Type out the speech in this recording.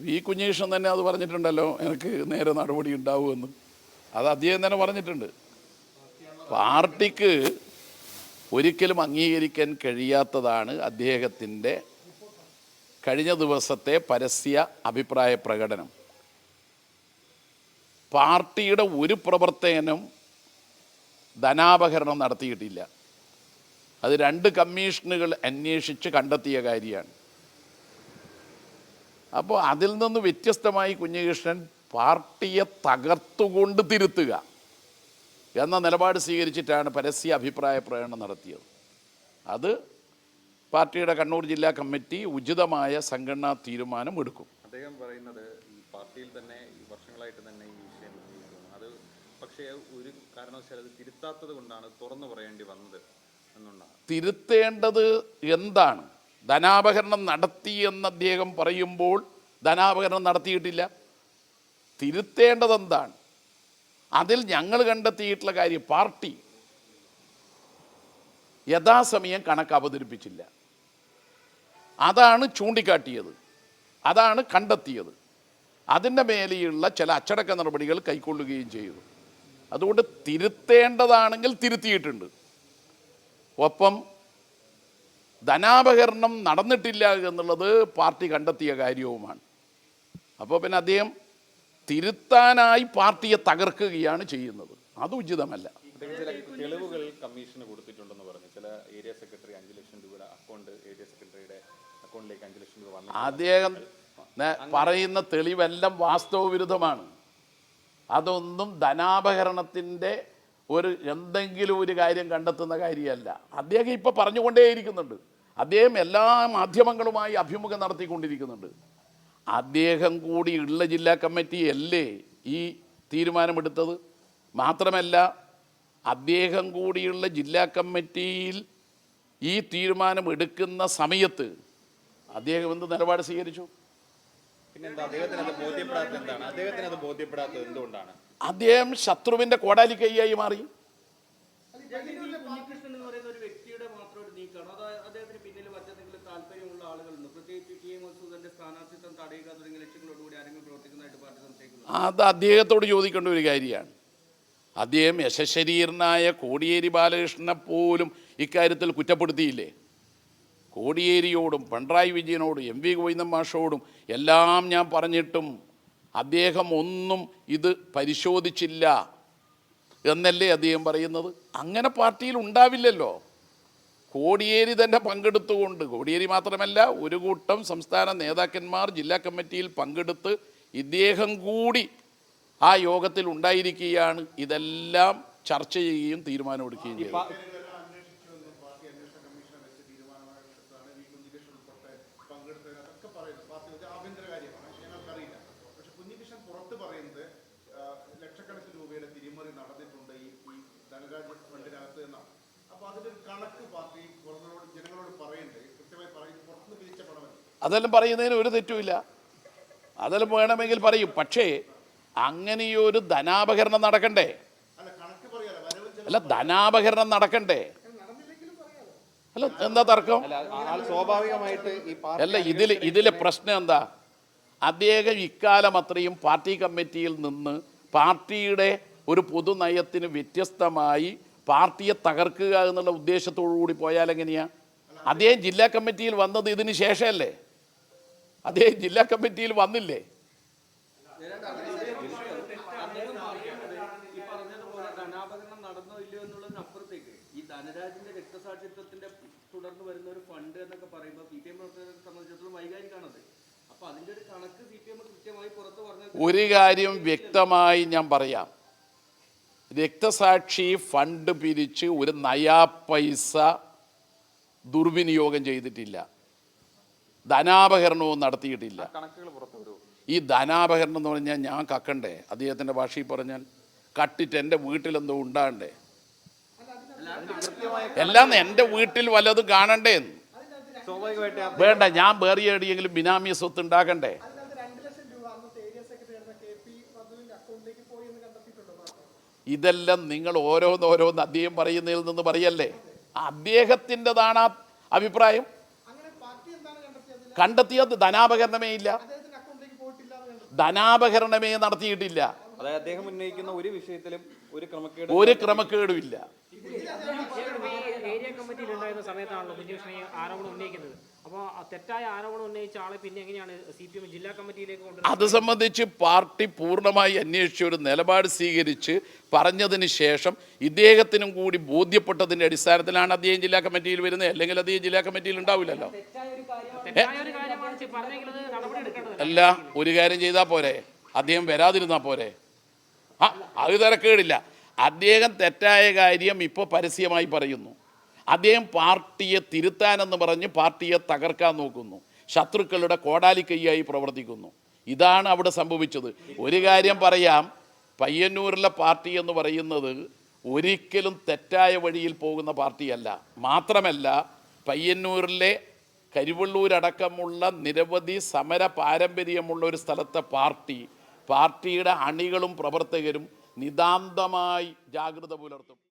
V കുഞ്ഞീഷൻ തന്നെ അത് പറഞ്ഞിട്ടുണ്ടല്ലോ, എനിക്ക് നേരെ നടപടി ഉണ്ടാവുമെന്ന്. അത് അദ്ദേഹം തന്നെ പറഞ്ഞിട്ടുണ്ട്. പാർട്ടിക്ക് ഒരിക്കലും അംഗീകരിക്കാൻ കഴിയാത്തതാണ് അദ്ദേഹത്തിൻ്റെ കഴിഞ്ഞ ദിവസത്തെ പരസ്യ അഭിപ്രായ പ്രകടനം. പാർട്ടിയുടെ ഒരു പ്രവർത്തകനും ധനാപഹരണം നടത്തിയിട്ടില്ല. അത് 2 കമ്മീഷനുകൾ അന്വേഷിച്ച് കണ്ടെത്തിയ കാര്യമാണ്. അപ്പോൾ അതിൽ നിന്ന് വ്യത്യസ്തമായി കുഞ്ഞികൃഷ്ണൻ പാർട്ടിയെ തകർത്തുകൊണ്ട് തിരുത്തുക എന്ന നിലപാട് സ്വീകരിച്ചിട്ടാണ് പരസ്യ അഭിപ്രായ പ്രകടനം നടത്തിയത്. അത് പാർട്ടിയുടെ കണ്ണൂർ ജില്ലാ കമ്മിറ്റി ഉചിതമായ സംഘടനാ തീരുമാനം എടുക്കും. അദ്ദേഹം പറയുന്നത് ഈ പാർട്ടിയിൽ തന്നെ വർഷങ്ങളായിട്ട് തന്നെ ഈ വിഷയം അത് പക്ഷേ ഒരു കാരണവശാലും അത് തിരുത്താത്തത് കൊണ്ടാണ് തുറന്നു പറയേണ്ടി വന്നത് എന്നുള്ളതാണ്. തിരുത്തേണ്ടത് എന്താണ്? ധനാപഹരണം നടത്തി എന്ന് അദ്ദേഹം പറയുമ്പോൾ ധനാപഹരണം നടത്തിയിട്ടില്ല. തിരുത്തേണ്ടത് എന്താണ്? അതിൽ ഞങ്ങൾ കണ്ടെത്തിയിട്ടുള്ള കാര്യം, പാർട്ടി യഥാസമയം കണക്ക് അവതരിപ്പിച്ചില്ല. അതാണ് ചൂണ്ടിക്കാട്ടിയത്, അതാണ് കണ്ടെത്തിയത്. അതിൻ്റെ മേലെയുള്ള ചില അച്ചടക്ക നടപടികൾ കൈക്കൊള്ളുകയും ചെയ്തു. അതുകൊണ്ട് തിരുത്തേണ്ടതാണെങ്കിൽ തിരുത്തിയിട്ടുണ്ട്. ഒപ്പം ധനാപഹരണം നടന്നിട്ടില്ല എന്നുള്ളത് പാർട്ടി കണ്ടെത്തിയ കാര്യവുമാണ്. അപ്പോൾ പിന്നെ അദ്ദേഹം തിരുത്താനായി പാർട്ടിയെ തകർക്കുകയാണ് ചെയ്യുന്നത്. അത് ഉചിതമല്ല. ചില തെളിവുകൾ കമ്മീഷന് കൊടുത്തിട്ടുണ്ടെന്ന് പറഞ്ഞു. ചില ഏരിയ സെക്രട്ടറി 5 ലക്ഷം രൂപയുടെ അക്കൗണ്ട് ഏരിയ സെക്രട്ടറിയുടെ അക്കൗണ്ടിലേക്ക് 5 ലക്ഷം രൂപ വന്നു. അദ്ദേഹം പറയുന്ന തെളിവെല്ലാം വാസ്തവവിരുദ്ധമാണ്. അതൊന്നും ധനാപഹരണത്തിൻ്റെ എന്തെങ്കിലും ഒരു കാര്യം കണ്ടെത്തുന്ന കാര്യമല്ല. അദ്ദേഹം ഇപ്പോൾ പറഞ്ഞുകൊണ്ടേയിരിക്കുന്നുണ്ട്. അദ്ദേഹം എല്ലാ മാധ്യമങ്ങളുമായി അഭിമുഖം നടത്തിക്കൊണ്ടിരിക്കുന്നുണ്ട്. അദ്ദേഹം കൂടി ഉള്ള ജില്ലാ കമ്മിറ്റി അല്ലേ ഈ തീരുമാനമെടുത്തത്? മാത്രമല്ല, അദ്ദേഹം കൂടിയുള്ള ജില്ലാ കമ്മിറ്റിയിൽ ഈ തീരുമാനം എടുക്കുന്ന സമയത്ത് അദ്ദേഹം എന്ത് നിലപാട് സ്വീകരിച്ചു? പിന്നെന്താ അദ്ദേഹത്തിന് അത് ബോധ്യപ്പെടാത്തത് എന്താണ്? അദ്ദേഹത്തിന് അത് ബോധ്യപ്പെടാത്തത് എന്തുകൊണ്ടാണ്? അദ്ദേഹം ശത്രുവിൻ്റെ കോടാലി കൈയായി മാറി. അത് അദ്ദേഹത്തോട് ചോദിക്കേണ്ട ഒരു കാര്യമാണ്. അദ്ദേഹം യശശരീരനായ കോടിയേരി ബാലകൃഷ്ണനെ പോലും ഇക്കാര്യത്തിൽ കുറ്റപ്പെടുത്തിയില്ലേ? കോടിയേരിയോടും പിണറായി വിജയനോടും MV ഗോവിന്ദൻ മാഷോടും എല്ലാം ഞാൻ പറഞ്ഞിട്ടും അദ്ദേഹം ഒന്നും ഇത് പരിശോധിച്ചില്ല എന്നല്ലേ അദ്ദേഹം പറയുന്നത്? അങ്ങനെ പാർട്ടിയിൽ ഉണ്ടാവില്ലല്ലോ. കോടിയേരി തന്നെ പങ്കെടുത്തുകൊണ്ട്, കോടിയേരി മാത്രമല്ല ഒരു കൂട്ടം സംസ്ഥാന നേതാക്കന്മാർ ജില്ലാ കമ്മിറ്റിയിൽ പങ്കെടുത്ത് ഇദ്ദേഹം കൂടി ആ യോഗത്തിൽ ഉണ്ടായിരിക്കുകയാണ്. ഇതെല്ലാം ചർച്ച ചെയ്യുകയും തീരുമാനമെടുക്കുകയും ചെയ്തു. അതെല്ലാം പറയുന്നതിന് ഒരു തെറ്റുമില്ല. അതെല്ലാം വേണമെങ്കിൽ പറയും. പക്ഷേ അങ്ങനെയൊരു ധനാപഹരണം നടക്കണ്ടേ? അല്ല, ധനാപഹരണം നടക്കണ്ടേ? അല്ല, എന്താ തർക്കം? സ്വാഭാവികമായിട്ട് അല്ല, ഇതിലെ പ്രശ്നം എന്താ? അദ്ദേഹം ഇക്കാലം അത്രയും പാർട്ടി കമ്മിറ്റിയിൽ നിന്ന് പാർട്ടിയുടെ ഒരു പൊതുനയത്തിന് വ്യത്യസ്തമായി പാർട്ടിയെ തകർക്കുക എന്നുള്ള ഉദ്ദേശത്തോടു കൂടി പോയാൽ എങ്ങനെയാ? അദ്ദേഹം ജില്ലാ കമ്മിറ്റിയിൽ വന്നത് ഇതിന് ശേഷമല്ലേ? അദ്ദേഹം ജില്ലാ കമ്മിറ്റിയിൽ വന്നില്ലേ? ഒരു കാര്യം വ്യക്തമായി ഞാൻ പറയാം. രക്തസാക്ഷി ഫണ്ട് പിരിച്ച് ഒരു നയാ പൈസ ദുർവിനിയോഗം ചെയ്തിട്ടില്ല. ധനാപഹരണവും നടത്തിയിട്ടില്ല. ഈ ധനാപഹരണം എന്ന് പറഞ്ഞാൽ ഞാൻ കക്കണ്ടേ? അദ്ദേഹത്തിൻ്റെ ഭാഷയിൽ പറഞ്ഞാൽ കട്ടിട്ട് എൻ്റെ വീട്ടിലെന്തോ ഉണ്ടാകണ്ടേ? എല്ലാം എൻ്റെ വീട്ടിൽ വല്ലതും കാണണ്ടേ? വേണ്ട, ഞാൻ വേറെ എവിടെയെങ്കിലും ബിനാമി സ്വത്ത് ഉണ്ടാക്കണ്ടേ? ഇതെല്ലാം നിങ്ങൾ ഓരോന്നോരോന്ന് അദ്ദേഹം പറയുന്നതിൽ നിന്ന് പറയല്ലേ. അദ്ദേഹത്തിൻ്റെതാണ് ആ അഭിപ്രായം. കണ്ടെത്തിയത് ധനാപകരണമേ ഇല്ല. ധനാപഹരണമേ നടത്തിയിട്ടില്ല. അതായത് അദ്ദേഹം ഉന്നയിക്കുന്ന ഒരു വിഷയത്തിലും ഒരു ക്രമക്കേടുമില്ല. ഏരിയ കമ്മിറ്റിയിൽ ഉണ്ടായിരുന്ന സമയത്താണല്ലോ കുഞ്ഞകൃഷ്ണൻ ആരോപണം ഉന്നയിക്കുന്നത്. അപ്പോൾ തെറ്റായ ആരോപണം ഉന്നയിച്ച ആളെ പിന്നെ എങ്ങനെയാണ് CPM ജില്ലാ കമ്മിറ്റിയിലേക്ക് കൊണ്ടുവരുന്നത്? അത് സംബന്ധിച്ച് പാർട്ടി പൂർണ്ണമായി അന്വേഷിച്ച് ഒരു നിലപാട് സ്വീകരിച്ച് പറഞ്ഞതിന് ശേഷം ഇദ്ദേഹത്തിനും കൂടി ബോധ്യപ്പെട്ടതിൻ്റെ അടിസ്ഥാനത്തിലാണ് അദ്ദേഹം ജില്ലാ കമ്മിറ്റിയിൽ വരുന്നത്. അല്ലെങ്കിൽ അദ്ദേഹം ജില്ലാ കമ്മിറ്റിയിൽ ഉണ്ടാവില്ലല്ലോ. അല്ല, ഒരു കാര്യം ചെയ്താൽ പോരെ, അദ്ദേഹം വരാതിരുന്നാൽ പോരെ? അത് തിരക്കേടില്ല. അദ്ദേഹം തെറ്റായ കാര്യം ഇപ്പോൾ പരസ്യമായി പറയുന്നു. അദ്ദേഹം പാർട്ടിയെ തിരുത്താനെന്ന് പറഞ്ഞ് പാർട്ടിയെ തകർക്കാൻ നോക്കുന്നു, ശത്രുക്കളുടെ കോടാലിക്കൈയായി പ്രവർത്തിക്കുന്നു. ഇതാണ് അവിടെ സംഭവിച്ചത്. ഒരു കാര്യം പറയാം, പയ്യന്നൂരിലെ പാർട്ടി എന്ന് പറയുന്നത് ഒരിക്കലും തെറ്റായ വഴിയിൽ പോകുന്ന പാർട്ടിയല്ല. മാത്രമല്ല, പയ്യന്നൂരിലെ കരിവള്ളൂരടക്കമുള്ള നിരവധി സമര പാരമ്പര്യമുള്ള ഒരു സ്ഥലത്തെ പാർട്ടിയുടെ അണികളും പ്രവർത്തകരും നിതാന്തമായി ജാഗ്രത പുലർത്തും.